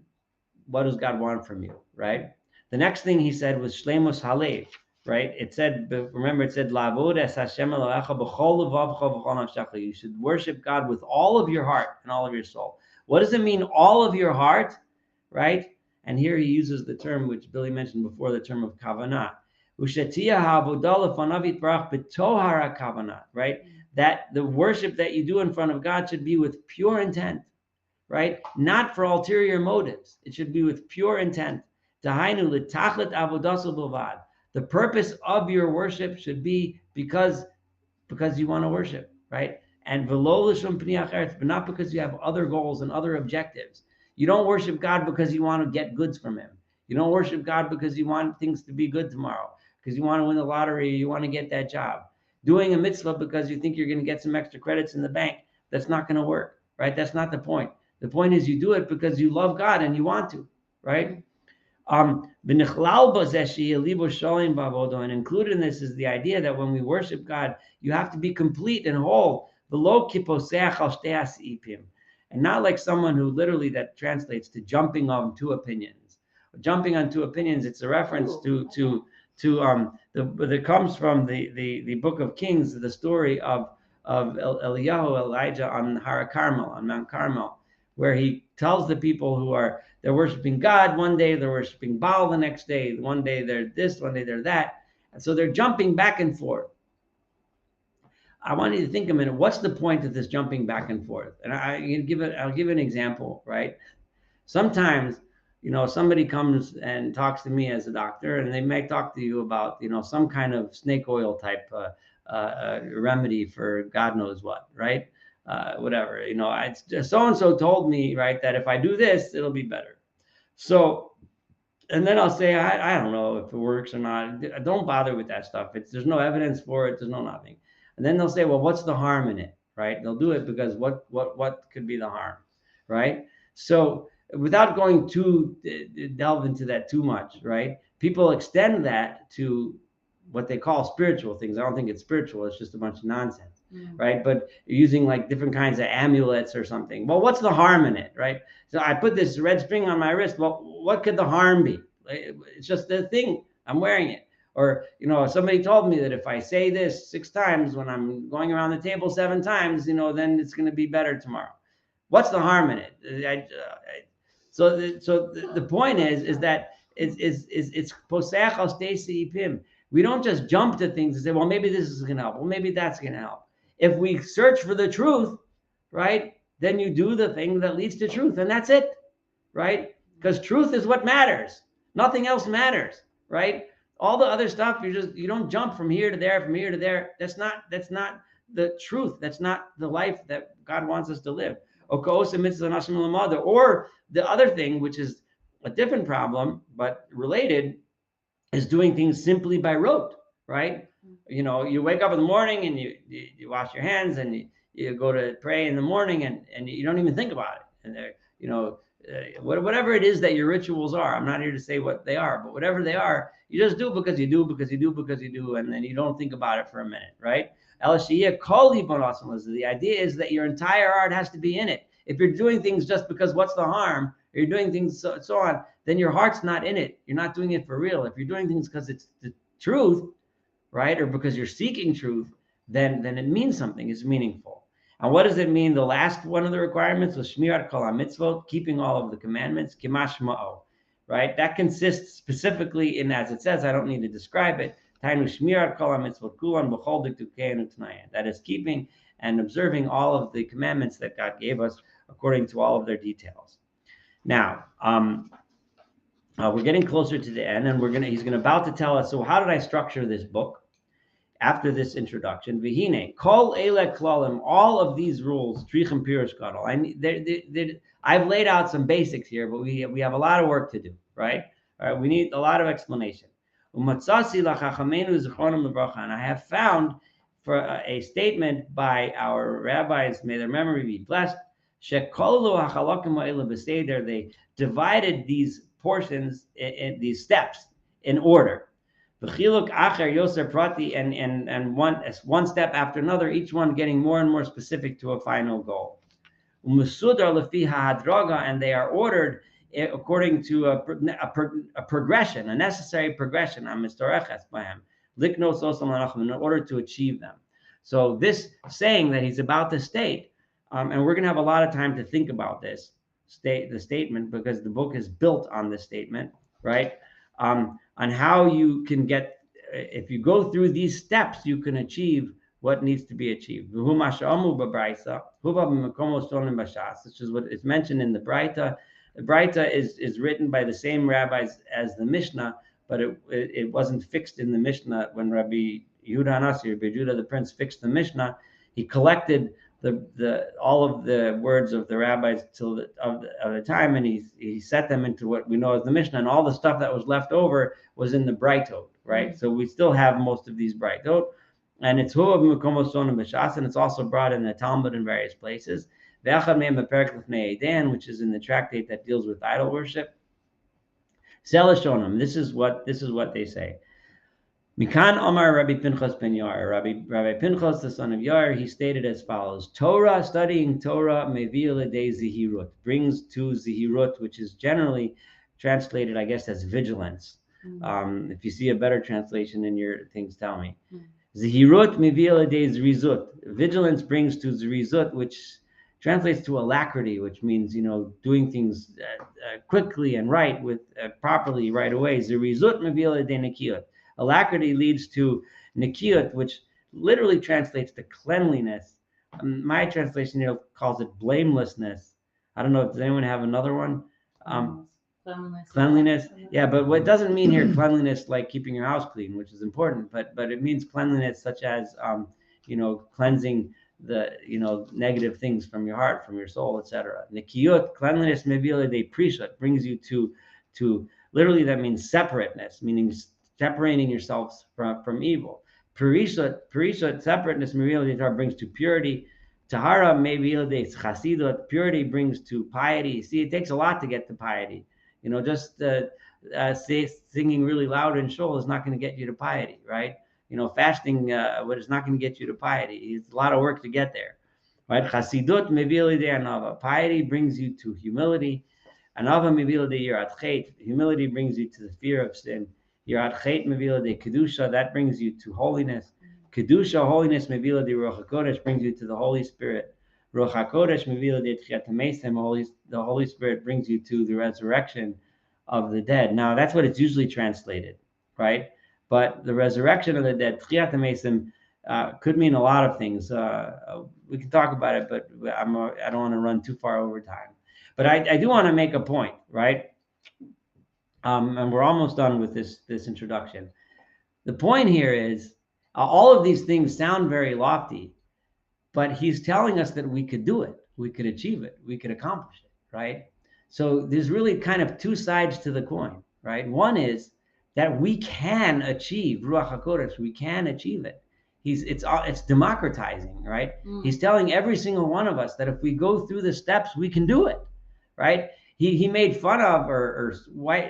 what does God want from you, right? The next thing he said was shleimus halev, right? It said, remember, it said, you should worship God with all of your heart and all of your soul. What does it mean, all of your heart, right? And here he uses the term which Billy mentioned before, the term of kavanah. Right? That the worship that you do in front of God should be with pure intent, right? Not for ulterior motives. It should be with pure intent. The purpose of your worship should be because you want to worship, right? and but not because you have other goals and other objectives. You don't worship God because you want to get goods from him. You don't worship God because you want things to be good tomorrow, because you want to win the lottery, you want to get that job. Doing a mitzvah because you think you're going to get some extra credits in the bank, that's not going to work, right? That's not the point. The point is you do it because you love God and you want to, right? And included in this is the idea that when we worship God, you have to be complete and whole. And not like someone who literally, that translates to jumping on two opinions. Jumping on two opinions, it's a reference that comes from the book of Kings, the story of Elijah on Mount Carmel, where he tells the people they're worshiping God one day, they're worshiping Baal the next day, one day they're this, one day they're that, and so they're jumping back and forth. I want you to think a minute. What's the point of this jumping back and forth? And I'll give an example, right? Sometimes, somebody comes and talks to me as a doctor, and they may talk to you about, some kind of snake oil type remedy for God knows what, right? Whatever, so-and-so told me, right, that if I do this, it'll be better. So, and then I'll say, I don't know if it works or not. Don't bother with that stuff. There's no evidence for it. There's no nothing. And then they'll say, well, what's the harm in it, right? They'll do it because what could be the harm, right? So without going to delve into that too much, right? People extend that to what they call spiritual things. I don't think it's spiritual. It's just a bunch of nonsense, right? But using like different kinds of amulets or something. Well, what's the harm in it, right? So I put this red string on my wrist. Well, what could the harm be? It's just the thing. I'm wearing it. Or, somebody told me that if I say this 6 times when I'm going around the table 7 times, then it's going to be better tomorrow. What's the harm in it? So the point is that it's posech al shtei seipim. We don't just jump to things and say, well, maybe this is going to help. Well, maybe that's going to help. If we search for the truth, right, then you do the thing that leads to truth, and that's it, right? Because truth is what matters. Nothing else matters, right? All the other stuff, you don't jump from here to there, from here to there. That's not the truth. That's not the life that God wants us to live. Or the other thing, which is a different problem, but related, is doing things simply by rote, right? You wake up in the morning and you wash your hands and you go to pray in the morning and you don't even think about it. And whatever it is that your rituals are, I'm not here to say what they are, but whatever they are, you just do because you do, and then you don't think about it for a minute, right? The idea is that your entire heart has to be in it. If you're doing things just because what's the harm, or you're doing things so on, then your heart's not in it. You're not doing it for real. If you're doing things because it's the truth, right, or because you're seeking truth, then it means something. It's meaningful. And what does it mean? The last one of the requirements was shmirat kol mitzvot, keeping all of the commandments, kimashma'o, right? That consists specifically in, as it says, I don't need to describe it, tainu shmirat kol mitzvot kulan b'chol diktukein utnayan. That is keeping and observing all of the commandments that God gave us according to all of their details. Now, we're getting closer to the end, and he's about to tell us, so how did I structure this book? After this introduction, Vihine, kol ele klalim, all of these rules, trichem pirush gadol. I've laid out some basics here, but we have a lot of work to do, right? All right, we need a lot of explanation. Umatzasi lachachamenu zichronim lebracha, and I have found for a statement by our rabbis, may their memory be blessed, shekolu hachalakim ha'ele b'seder, they divided these portions in these steps in order. V'chiluk acher yoser prati, and one step after another, each one getting more and more specific to a final goal. U'musudar lefi ha'hadraga, and they are ordered according to a progression, a necessary progression. Amistoreches bahem liknos osam lanachim, in order to achieve them. So this saying that he's about to state, and we're going to have a lot of time to think about this the statement, because the book is built on this statement, right? On how you can get, if you go through these steps, you can achieve what needs to be achieved. Which is what is mentioned in the Braita. The Braita is written by the same rabbis as the Mishnah, but it wasn't fixed in the Mishnah. When Rabbi Yehuda Hanassi, Rabbi Judah the Prince, fixed the Mishnah, he collected all of the words of the rabbis till of the time, and he set them into what we know as the Mishnah, and all the stuff that was left over was in the Brightot, right? So we still have most of these Brightot, and it's Huav Mekomos Sonim B'Shas, and it's also brought in the Talmud in various places. Ve'achad me'em bePerek Lifnei Eidan, which is in the tractate that deals with idol worship. Selashonim. This is what they say. Mikan Omar Rabbi Pinchas ben Yair. Rabbi Pinchas, the son of Yair, he stated as follows: Torah, studying Torah, mevil de zihirut, brings to zihirut, which is generally translated, I guess, as vigilance. If you see a better translation in your things, tell me. Zihirut mevil de zrizut. Vigilance brings to zrizut, which translates to alacrity, which means, doing things quickly and right with properly right away. Zrizut mevil de nekiyut. Alacrity leads to nikiyut, which literally translates to cleanliness. My translation calls it blamelessness. I don't know. Does anyone have another one? Cleanliness. Yeah, but what doesn't mean here cleanliness like keeping your house clean, which is important, but it means cleanliness such as cleansing the negative things from your heart, from your soul, etc. Nikiyut, cleanliness, mevila de prishut, brings you to literally that means separateness, meaning separating yourselves from evil. Perishut, separateness, mevila de Torah, brings to purity. Tahara, mevila de chasidut, purity brings to piety. See, it takes a lot to get to piety. Just singing really loud in shul is not going to get you to piety, right? Fasting, what is not going to get you to piety. It's a lot of work to get there, right? Chasidut mevila de anava. Piety brings you to humility. Anava mevila de yirat chet. Humility brings you to the fear of sin. Yirat chet mevila de kedusha. That brings you to holiness. Kedusha, holiness, mevila de Ruach HaKodesh, brings you to the Holy Spirit. Ruach HaKodesh mevila de tchiat hamesim. The Holy Spirit brings you to the resurrection of the dead. Now, that's what it's usually translated, right? But the resurrection of the dead, tchiat hamesim, could mean a lot of things. We can talk about it, but I don't want to run too far over time. But I do want to make a point, right? And we're almost done with this introduction. The point here is, all of these things sound very lofty, but he's telling us that we could do it, we could achieve it, we could accomplish it, right? So there's really kind of two sides to the coin, right? One is that we can achieve Ruach HaKodesh, we can achieve it. It's democratizing, right? He's telling every single one of us that if we go through the steps, we can do it, right? He made fun of or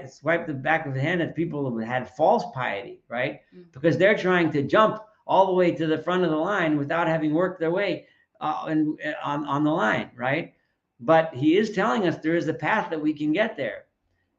swiped the back of the hand at people who had false piety, right? Because they're trying to jump all the way to the front of the line without having worked their way on the line, right? But he is telling us there is a path that we can get there.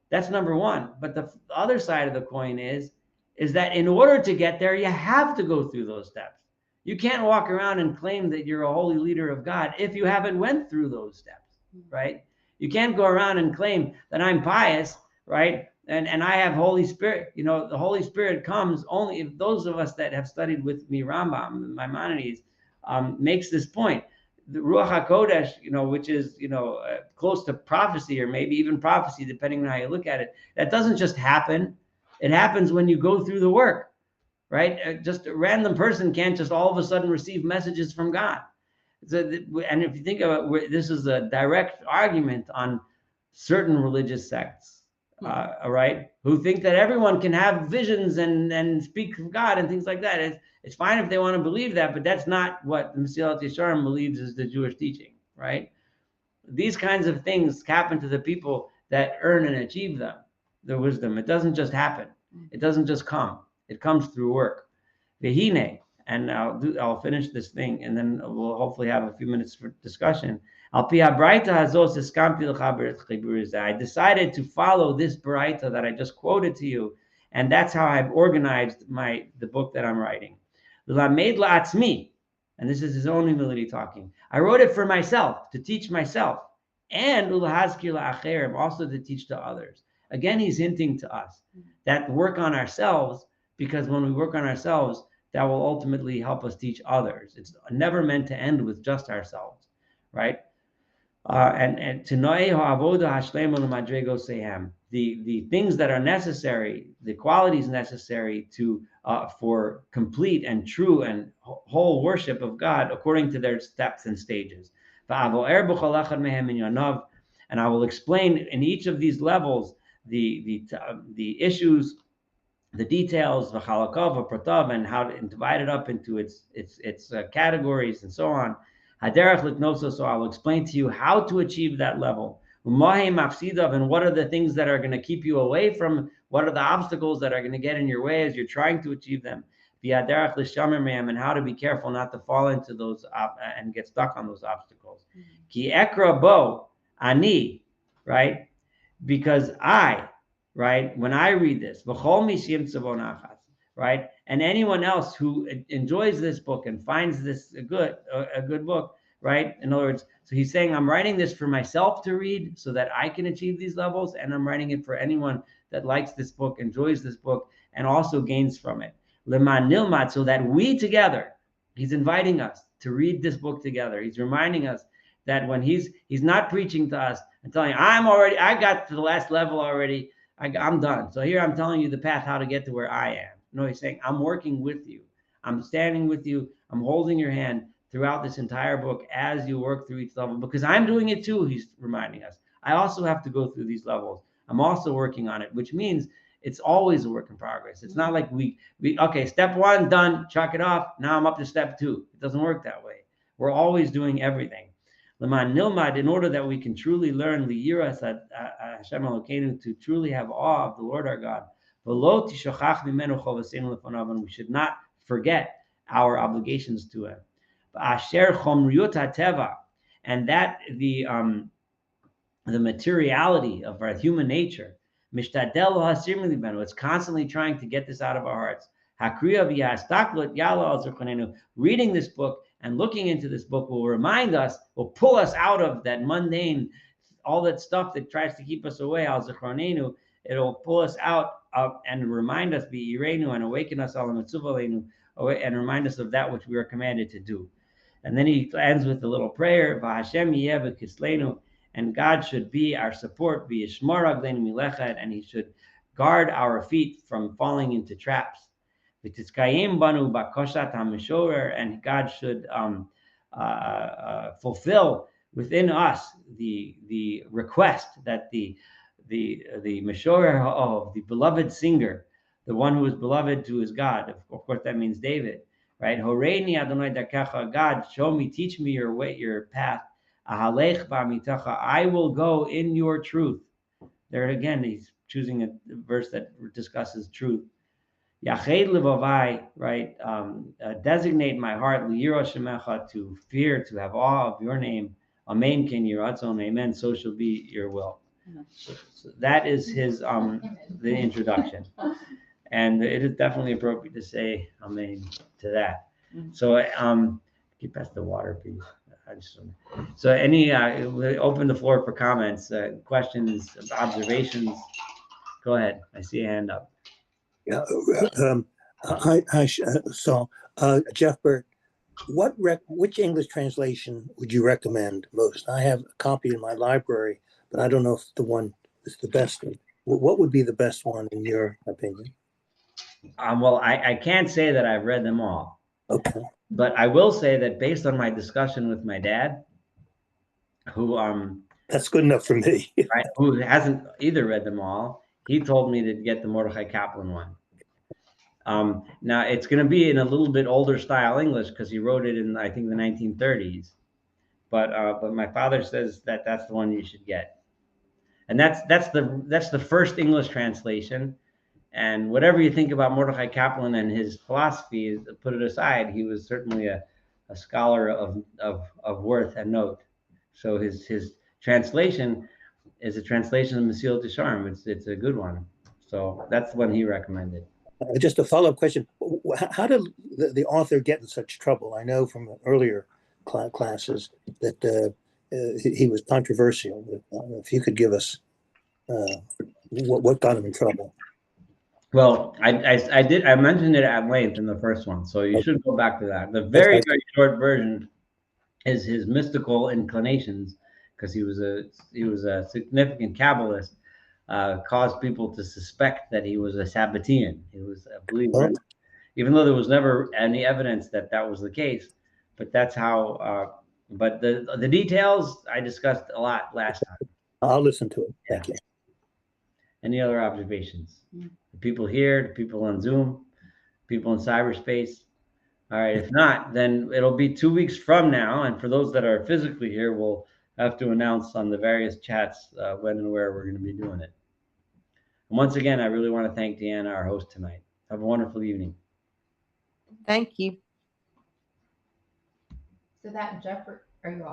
That's number one. But the other side of the coin is that in order to get there, you have to go through those steps. You can't walk around and claim that you're a holy leader of God if you haven't went through those steps, right? You can't go around and claim that I'm pious, right? And I have Holy Spirit. The Holy Spirit comes only if those of us that have studied with me Rambam, Maimonides, makes this point. The Ruach HaKodesh, which is, close to prophecy or maybe even prophecy, depending on how you look at it, that doesn't just happen. It happens when you go through the work, right? Just a random person can't just all of a sudden receive messages from God. And if you think about it, this is a direct argument on certain religious sects, right? Who think that everyone can have visions and speak of God and things like that. It's fine if they want to believe that, but that's not what the Mesilat Yesharim believes is the Jewish teaching, right? These kinds of things happen to the people that earn and achieve them, the wisdom. It doesn't just happen. It doesn't just come. It comes through work. Vehine. And I'll finish this thing, and then we'll hopefully have a few minutes for discussion. I decided to follow this Baraita that I just quoted to you, and that's how I've organized the book that I'm writing. And this is his own humility talking. I wrote it for myself, to teach myself, and also to teach to others. Again, he's hinting to us that work on ourselves, because when we work on ourselves, that will ultimately help us teach others. It's never meant to end with just ourselves, right? and to know ha'avoda hashleima l'madrego sehem, the things that are necessary, the qualities necessary to for complete and true and whole worship of God according to their steps and stages. And I will explain in each of these levels the issues, the details, the halakha, pratav, and how to divide it up into its categories and so on. Haderach liknoso, so I will explain to you how to achieve that level. Umahe mafsidav, and what are the things that are going to keep you away from, what are the obstacles that are going to get in your way as you're trying to achieve them. V'haderach l'shamer mehem, and how to be careful not to fall into those and get stuck on those obstacles. Ki ekra bo ani, right? Because I, right, when I read this, right, and anyone else who enjoys this book and finds this a good book, right? In other words, so he's saying, I'm writing this for myself to read so that I can achieve these levels, and I'm writing it for anyone that likes this book, enjoys this book, and also gains from it. Leman nilmat, so that we together, he's inviting us to read this book together. He's reminding us that when he's not preaching to us and telling, I got to the last level already, I'm done. So here I'm telling you the path how to get to where I am. No, he's saying, I'm working with you. I'm standing with you. I'm holding your hand throughout this entire book as you work through each level, because I'm doing it too, he's reminding us. I also have to go through these levels. I'm also working on it, which means it's always a work in progress. It's not like we okay, step one, done, chuck it off. Now I'm up to step two. It doesn't work that way. We're always doing everything. Leman nilmad, in order that we can truly learn liyiras Hashem Elokeinu, to truly have awe of the Lord our God. And we should not forget our obligations to Him. And that the materiality of our human nature, it's constantly trying to get this out of our hearts. Reading this book and looking into this book will remind us, will pull us out of that mundane, all that stuff that tries to keep us away. It'll pull us out and remind us, be irenu, and awaken us and remind us of that which we are commanded to do. And then he ends with a little prayer, and God should be our support, and He should guard our feet from falling into traps. And God should fulfill within us the request that the Meshorer of the beloved singer, the one who is beloved to his God, of course that means David, right? Horeini Adonai darkecha, God, show me, teach me your way, your path. Ahalech ba'amitacha, I will go in your truth. There again, he's choosing a verse that discusses truth. Yached levavai, right? Designate my heart, liyira shemecha, to fear, to have awe of your name. Amen ken yiratzon, amen, so shall be your will. So that is his the introduction. And it is definitely appropriate to say amen to that. So keep past the water, please. So we open the floor for comments, questions, observations. Go ahead. I see a hand up. Yeah. So Jeff Burt, which English translation would you recommend most? I have a copy in my library, but I don't know if the one is the best. What would be the best one in your opinion? Well, I can't say that I've read them all. Okay. But I will say that based on my discussion with my dad, who that's good enough for me. Right, who hasn't either read them all, he told me to get the Mordechai Kaplan one. Now it's going to be in a little bit older style English because he wrote it in, I think, the 1930s. But my father says that that's the one you should get, and that's the first English translation. And whatever you think about Mordechai Kaplan and his philosophy, put it aside, he was certainly a scholar of worth and note. So his translation is a translation of Mesilat Yesharim. It's a good one. So that's the one he recommended. Just a follow-up question. How did the author get in such trouble? I know from earlier classes that he was controversial. If you could give us what got him in trouble. Well, I mentioned it at length in the first one, so you should go back to that. The very short version is his mystical inclinations because he was a significant Kabbalist, caused people to suspect that he was a Sabbatean. He was a believer, Oh. even though there was never any evidence that that was the case. But that's how. But the details I discussed a lot last time. I'll listen to it. Thank you. Any other observations? The people here, the people on Zoom, people in cyberspace. All right. If not, then it'll be 2 weeks from now. And for those that are physically here, we'll have to announce on the various chats when and where we're going to be doing it. And once again, I really want to thank Deanna, our host tonight. Have a wonderful evening. Thank you. So that Jeff, are you